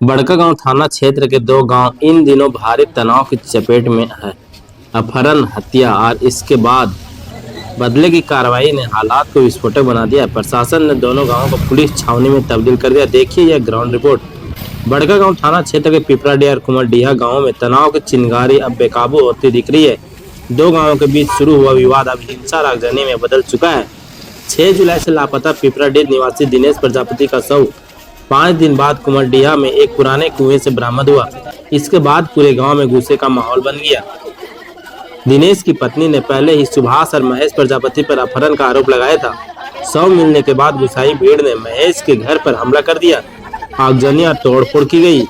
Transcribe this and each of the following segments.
बड़कागांव थाना क्षेत्र के दो गांव इन दिनों भारी तनाव की चपेट में है। अपहरण, हत्या और इसके बाद बदले की कार्रवाई ने हालात को विस्फोटक बना दिया। प्रशासन ने दोनों गांवों को पुलिस छावनी में तब्दील कर दिया। देखिए यह ग्राउंड रिपोर्ट। बड़कागांव थाना क्षेत्र के पिपराडीह और कुमरडीहा गांव में तनाव की चिंगारी अब बेकाबू होती दिख रही है। दो गांवों के बीच शुरू हुआ विवाद अब हिंसा और आगजनी में बदल चुका है। 6 जुलाई से लापता पिपराडीह निवासी दिनेश प्रजापति का शव 5 दिन बाद कुमरडीहा में एक पुराने कुएं से बरामद हुआ। इसके बाद पूरे गांव में गुस्से का माहौल बन गया। दिनेश की पत्नी ने पहले ही सुभाष और महेश प्रजापति पर अपहरण का आरोप लगाया था। शव मिलने के बाद गुस्साई भीड़ ने महेश के घर पर हमला कर दिया। आगजनी और तोड़फोड़ की गई।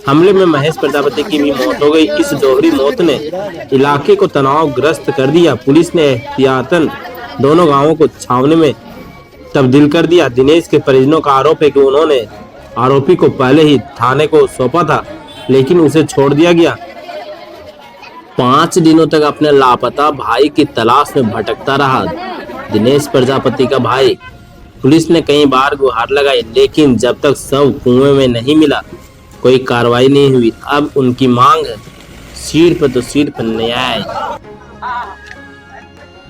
हमले में महेश प्रजापति की भी मौत हो गई। इस दोहरी मौत ने इलाके को तनावग्रस्त कर दिया। पुलिस ने एहतियातन दोनों गांवों को छावनी में तब्दील कर दिया। दिनेश के परिजनों का आरोप है कि उन्होंने आरोपी को पहले ही थाने को सौंपा था, लेकिन उसे छोड़ दिया गया। 5 दिनों तक अपने लापता भाई की तलाश में भटकता रहा दिनेश प्रजापति का भाई। पुलिस ने कई बार गुहार लगाई, लेकिन जब तक शव कुएं में नहीं मिला कोई कार्रवाई नहीं हुई। अब उनकी मांग है सिर्फ न्याय।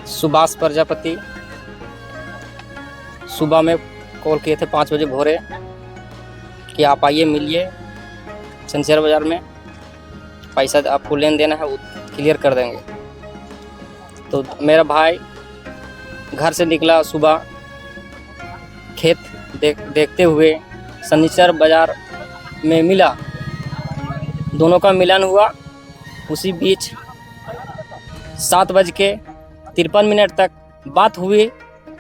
सुभाष प्रजापति सुबह में कॉल किए थे 5 बजे भोरे कि आप आइए मिलिए शनिचर बाज़ार में, पैसा आपको लेन देना है वो क्लियर कर देंगे। तो मेरा भाई घर से निकला सुबह, खेत देखते हुए शनिचर बाज़ार में मिला। दोनों का मिलन हुआ। उसी बीच 7:53 तक बात हुई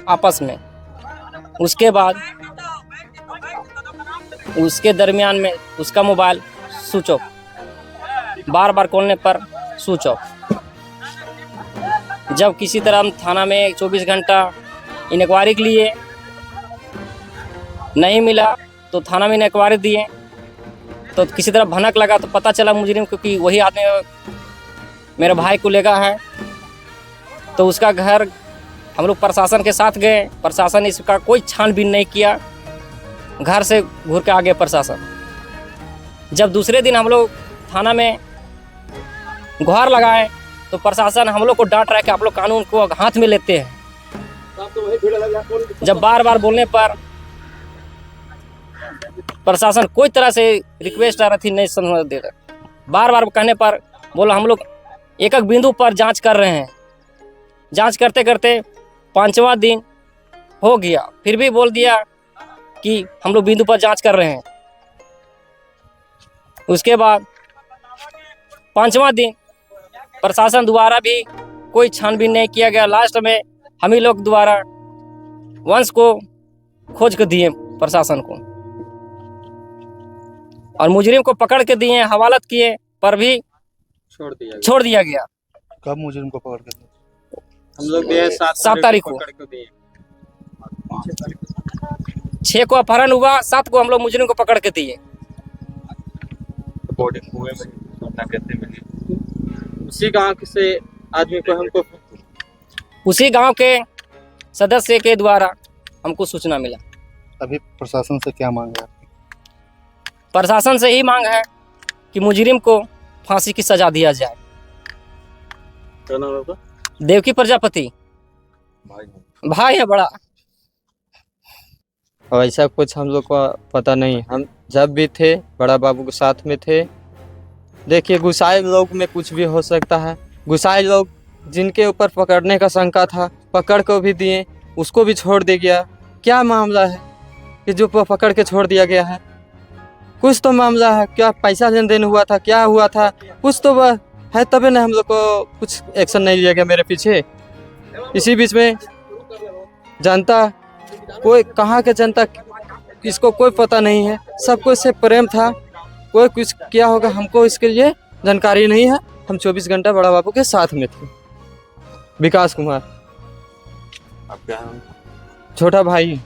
आपस में। उसके बाद उसके दरमियान में उसका मोबाइल स्विच ऑफ, बार बार कॉलने पर स्विच ऑफ। जब किसी तरह हम थाना में 24 घंटा इंक्वायरी के लिए नहीं मिला तो थाना में इंक्वायरी दिए, तो किसी तरह भनक लगा तो पता चला मुजरिम क्योंकि वही आदमी मेरे भाई को लेगा है। तो उसका घर हम लोग प्रशासन के साथ गए। प्रशासन ने इसका कोई छानबीन नहीं किया। घर से घूर के आ गए प्रशासन। जब दूसरे दिन हम लोग थाना में गुहार लगाए तो प्रशासन हम लोग को डांट रहा है कि आप लोग कानून को हाथ में लेते हैं। जब बार बार बोलने पर प्रशासन कोई तरह से रिक्वेस्ट आ रही थी, नहीं समझ दे रहा। बार बार कहने पर बोला हम लोग एक एक बिंदु पर जांच कर रहे हैं। जांच करते करते 5वां दिन हो गया, फिर भी बोल दिया कि हम लोग बिंदु पर जांच कर रहे हैं। उसके बाद 5वां दिन प्रशासन द्वारा भी कोई छानबीन नहीं किया गया। लास्ट में हम ही लोग द्वारा वंश को खोज कर दिए प्रशासन को, और मुजरिम को पकड़ के दिए, हवालत किए, पर भी छोड़ दिया गया। कब मुजरिम को पकड़ के हम लोग 7 तारीख को 6 को अपहरण हुआ, 7 को हम लोग मुजरिम को पकड़ के दिए। उसी गांव से आदमी को हमको उसी गांव के सदस्य के द्वारा हमको सूचना मिला। अभी प्रशासन से क्या मांग है? प्रशासन से ही मांग है कि मुजरिम को फांसी की सजा दिया जाए। क्या नाम है आपका? देवकी प्रजापति भाई है बड़ा। ऐसा कुछ हम लोग को पता नहीं। हम जब भी थे बड़ा बाबू के साथ में थे। देखिए गुस्साए लोग में कुछ भी हो सकता है। गुस्साए लोग जिनके ऊपर पकड़ने का शंका था पकड़ को भी दिए, उसको भी छोड़ दिया गया। क्या मामला है कि जो पकड़ के छोड़ दिया गया है? कुछ तो मामला है। क्या पैसा लेन देन हुआ था, क्या हुआ था, कुछ तो वह है, तभी ना हम लोग को कुछ एक्शन नहीं लिया गया मेरे पीछे। इसी बीच में जनता, कोई कहाँ के जनता, इसको कोई पता नहीं है। सबको इससे प्रेम था। कोई कुछ क्या होगा हमको इसके लिए जानकारी नहीं है। हम 24 घंटा बड़ा बाबू के साथ में थे। विकास कुमार। आप क्या हैं? छोटा भाई।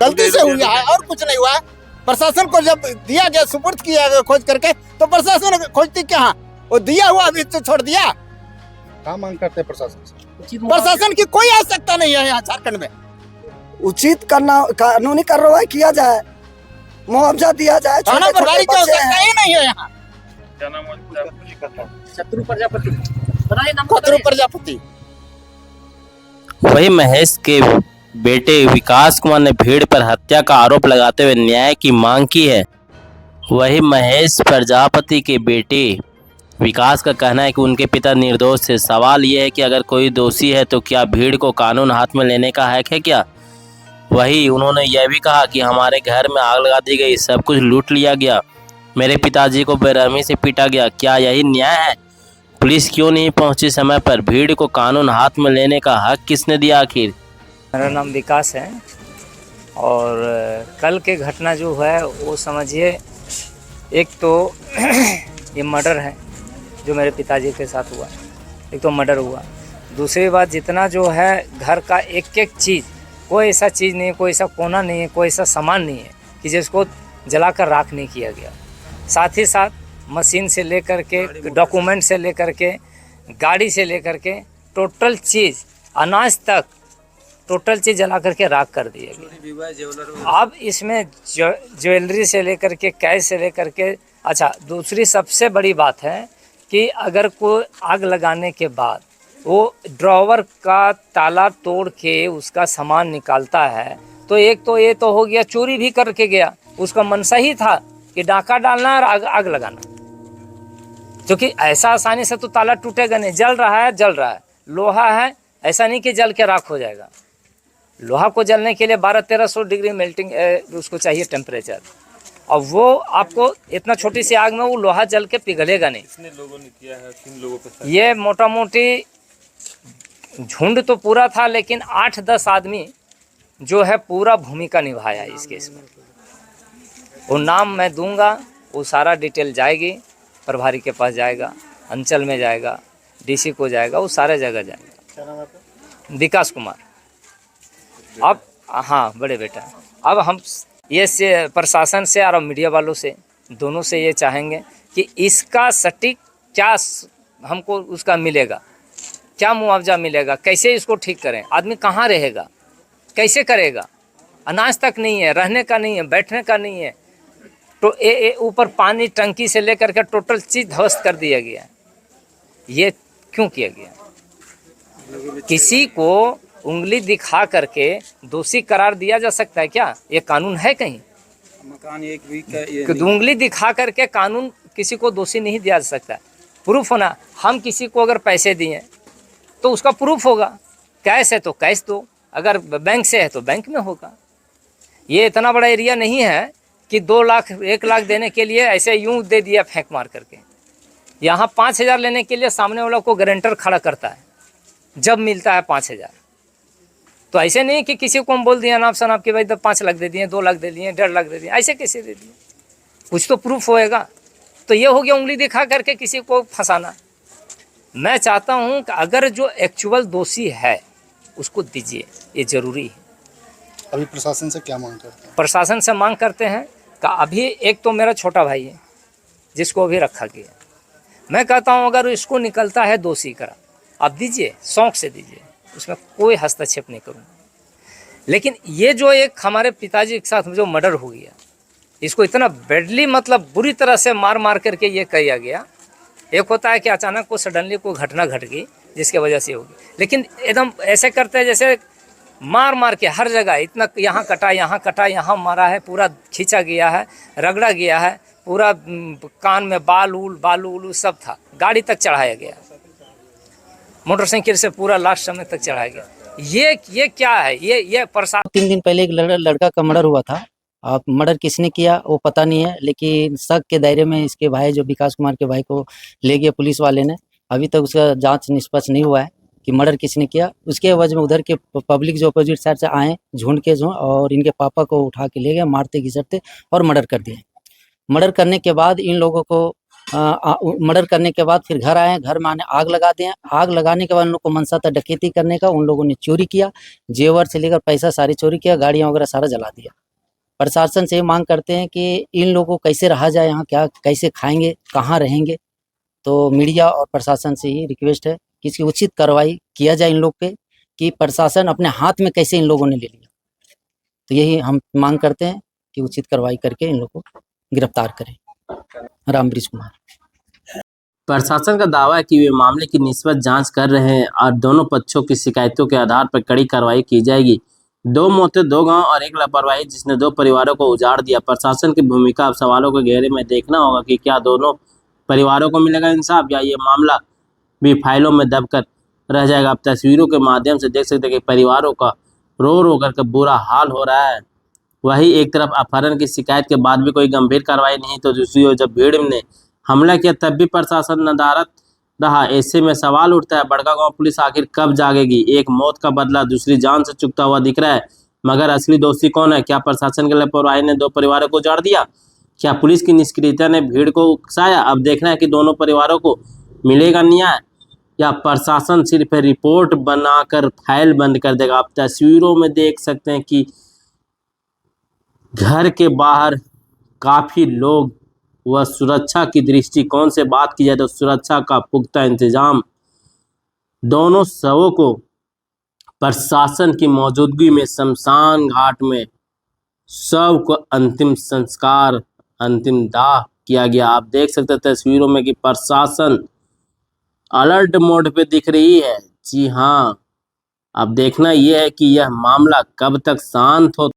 गलती से हुआ है और कुछ नहीं हुआ है। प्रशासन को जब दिया गया, सुपुर्द किया गया खोज करके, तो प्रशासन खोजती क्या? वो दिया हुआ अभी तो छोड़ दिया। क्या मांग करते हैं प्रशासन से? प्रशासन की कोई आवश्यकता नहीं है यहाँ झारखंड में। उचित करना, कानूनी कार्रवाई किया जाए। मुआवजा दिया जाए। थाना छोटे प्रभारी छोटे की बच्चे आवश्यकता हैं। ही नहीं है यहाँ। शत्रु प्रजापति खतरू प्रजापति। वही महेश के बेटे विकास कुमार ने भीड़ पर हत्या का आरोप लगाते हुए न्याय की मांग की है। वही महेश प्रजापति के बेटे विकास का कहना है कि उनके पिता निर्दोष है। सवाल यह है कि अगर कोई दोषी है तो क्या भीड़ को कानून हाथ में लेने का हक है क्या? वही उन्होंने यह भी कहा कि हमारे घर में आग लगा दी गई, सब कुछ लूट लिया गया, मेरे पिताजी को बेरहमी से पीटा गया, क्या यही न्याय है? पुलिस क्यों नहीं पहुंची समय पर? भीड़ को कानून हाथ में लेने का हक किसने दिया आखिर? मेरा नाम विकास है और कल के घटना जो है वो समझिए, एक तो ये मर्डर है जो मेरे पिताजी के साथ हुआ, एक तो मर्डर हुआ। दूसरी बात, जितना जो है घर का एक एक चीज़, कोई ऐसा चीज़ नहीं है, कोई ऐसा कोना नहीं है, कोई ऐसा सामान नहीं है कि जिसको जलाकर राख नहीं किया गया। साथ ही साथ मशीन से लेकर के, डॉक्यूमेंट से लेकर के, गाड़ी से लेकर के, टोटल चीज़, अनाज तक, टोटल चीज़ जला करके राख कर दिए गए। अब इसमें ज्वेलरी से लेकर के, कैश से लेकर के, अच्छा दूसरी सबसे बड़ी बात है कि अगर कोई आग लगाने के बाद वो ड्रॉवर का ताला तोड़ के उसका सामान निकालता है तो एक तो ये तो हो गया, चोरी भी करके गया। उसका मनसा ही था कि डाका डालना और आग लगाना, क्योंकि ऐसा आसानी से तो ताला टूटेगा नहीं। जल रहा है, जल रहा है, लोहा है, ऐसा नहीं कि जल के राख हो जाएगा। लोहा को जलने के लिए 1200-1300 डिग्री मेल्टिंग उसको चाहिए टेम्परेचर, और वो आपको इतना छोटी सी आग में वो लोहा जल के पिघलेगा नहीं। कितने लोगों ने किया है? 3 लोगों के साथ। ये मोटा मोटी झुंड तो पूरा था, लेकिन 8-10 आदमी जो है पूरा भूमिका निभाया इस केस में। वो नाम मैं दूंगा, वो सारा डिटेल जाएगी, प्रभारी के पास जाएगा, अंचल में जाएगा, डीसी को जाएगा, वो सारे जगह जाएगा। क्या नाम है आपका? विकास कुमार। अब हाँ, बड़े बेटा, अब हम ये से प्रशासन से और मीडिया वालों से, दोनों से ये चाहेंगे कि इसका सटीक क्या हमको उसका मिलेगा, क्या मुआवजा मिलेगा, कैसे इसको ठीक करें। आदमी कहाँ रहेगा, कैसे करेगा? अनाज तक नहीं है, रहने का नहीं है, बैठने का नहीं है। तो ऊपर पानी टंकी से लेकर के टोटल चीज़ ध्वस्त कर दिया गया। ये क्यों किया गया? किसी को उंगली दिखा करके दोषी करार दिया जा सकता है क्या? ये कानून है कहीं? मकान एक भी का उंगली दिखा करके कानून किसी को दोषी नहीं दिया जा सकता। प्रूफ होना। हम किसी को अगर पैसे दिए तो उसका प्रूफ होगा। कैश है तो कैश दो, अगर बैंक से है तो बैंक में होगा। ये इतना बड़ा एरिया नहीं है कि 2 लाख 1 लाख देने के लिए ऐसे यूं दे दिया फेंक मार करके। यहाँ 5000 लेने के लिए सामने वाला को गारंटर खड़ा करता है, जब मिलता है 5000। तो ऐसे नहीं कि किसी को हम बोल दिया नाप शनाप कि भाई 5 लाख दे दिए, 2 लाख दे दिए, 1.5 लाख दे दिए, ऐसे कैसे दे दिए? कुछ तो प्रूफ होएगा। तो ये हो गया उंगली दिखा करके किसी को फंसाना। मैं चाहता हूँ कि अगर जो एक्चुअल दोषी है उसको दीजिए, ये ज़रूरी है। अभी प्रशासन से क्या मांग करते हैं? प्रशासन से मांग करते हैं कि अभी एक तो मेरा छोटा भाई है जिसको अभी रखा गया। मैं कहता हूँ अगर इसको निकलता है दोषी करा, आप दीजिए, शौक से दीजिए, उसमें कोई हस्तक्षेप नहीं करूँगा। लेकिन ये जो एक हमारे पिताजी के साथ जो मर्डर हो गया, इसको इतना बैडली मतलब बुरी तरह से मार मार करके ये किया गया। एक होता है कि अचानक को सडनली कोई घटना घट गई जिसके वजह से होगी, लेकिन एकदम ऐसे करते हैं जैसे मार मार के हर जगह इतना, यहाँ कटा, यहाँ कटा, यहाँ मारा है, पूरा खींचा गया है, रगड़ा गया है, पूरा कान में बालू उल सब था, गाड़ी तक चढ़ाया गया, मोटरसाइकिल से पूरा लास्ट समय तक चढ़ाया गया। ये क्या है? ये प्रशासन। 3 दिन पहले एक लड़का का मर्डर हुआ था। अब मर्डर किसने किया वो पता नहीं है, लेकिन शक के दायरे में इसके भाई जो विकास कुमार के भाई को ले गए पुलिस वाले ने। अभी तक उसका जांच निष्पक्ष नहीं हुआ है कि मर्डर किसने किया। उसके वजह में उधर के पब्लिक जो अपोजिट साइड से आए झुंड के और इनके पापा को उठा के ले गए, मारते घिसटते और मर्डर कर दिए। मर्डर करने के बाद इन लोगों को मर्डर करने के बाद फिर घर आए, घर में आने आग लगा दिए। आग लगाने के बाद उन लोग को मनसा था डकैती करने का। उन लोगों ने चोरी किया, जेवर से लेकर पैसा सारी चोरी किया, गाड़ियाँ वगैरह सारा जला दिया। प्रशासन से मांग करते हैं कि इन लोगों को कैसे रहा जाए, यहाँ क्या कैसे खाएंगे, कहाँ रहेंगे। तो मीडिया और प्रशासन से ही रिक्वेस्ट है कि इसकी उचित कार्रवाई किया जाए इन लोग पे, कि प्रशासन अपने हाथ में कैसे इन लोगों ने ले लिया। तो यही हम मांग करते हैं कि उचित कार्रवाई करके इन लोग को गिरफ्तार करें। रामवृक्ष कुमार। प्रशासन का दावा है कि वे मामले की निष्पक्ष जांच कर रहे हैं और दोनों पक्षों की शिकायतों के आधार पर कड़ी कार्रवाई की जाएगी। 2 मौतें 2 गांव और एक लापरवाही जिसने 2 परिवारों को उजाड़ दिया। प्रशासन की भूमिका अब सवालों के घेरे में देखना होगा कि क्या दोनों परिवारों को मिलेगा इंसाफ या ये मामला भी फाइलों में दबकर रह जाएगा। आप तस्वीरों के माध्यम से देख सकते हैं कि परिवारों का रो रो कर बुरा हाल हो रहा है। वही एक तरफ अपहरण की शिकायत के बाद भी कोई गंभीर कार्रवाई नहीं, तो दूसरी ओर जब भीड़ ने हमला किया तब भी प्रशासन नदारद रहा। ऐसे में सवाल उठता है, बड़कागांव पुलिस आखिर कब जागेगी। एक मौत का बदला दूसरी जान से चुकता हुआ दिख रहा है, मगर असली दोषी कौन है? क्या प्रशासन के लापरवाही ने 2 परिवारों को उजाड़ दिया? क्या पुलिस की निष्क्रियता ने भीड़ को उकसाया? अब देखना है कि दोनों परिवारों को मिलेगा न्याय या प्रशासन सिर्फ रिपोर्ट बनाकर फाइल बंद कर देगा। आप तस्वीरों में देख सकते हैं कि घर के बाहर काफी लोग व सुरक्षा की दृष्टिकोण से बात की जाए तो सुरक्षा का पुख्ता इंतजाम। दोनों शवों को प्रशासन की मौजूदगी में शमशान घाट में शव को अंतिम संस्कार, अंतिम दाह किया गया। आप देख सकते हैं तस्वीरों में कि प्रशासन अलर्ट मोड पे दिख रही है। जी हाँ, अब देखना यह है कि यह मामला कब तक शांत हो।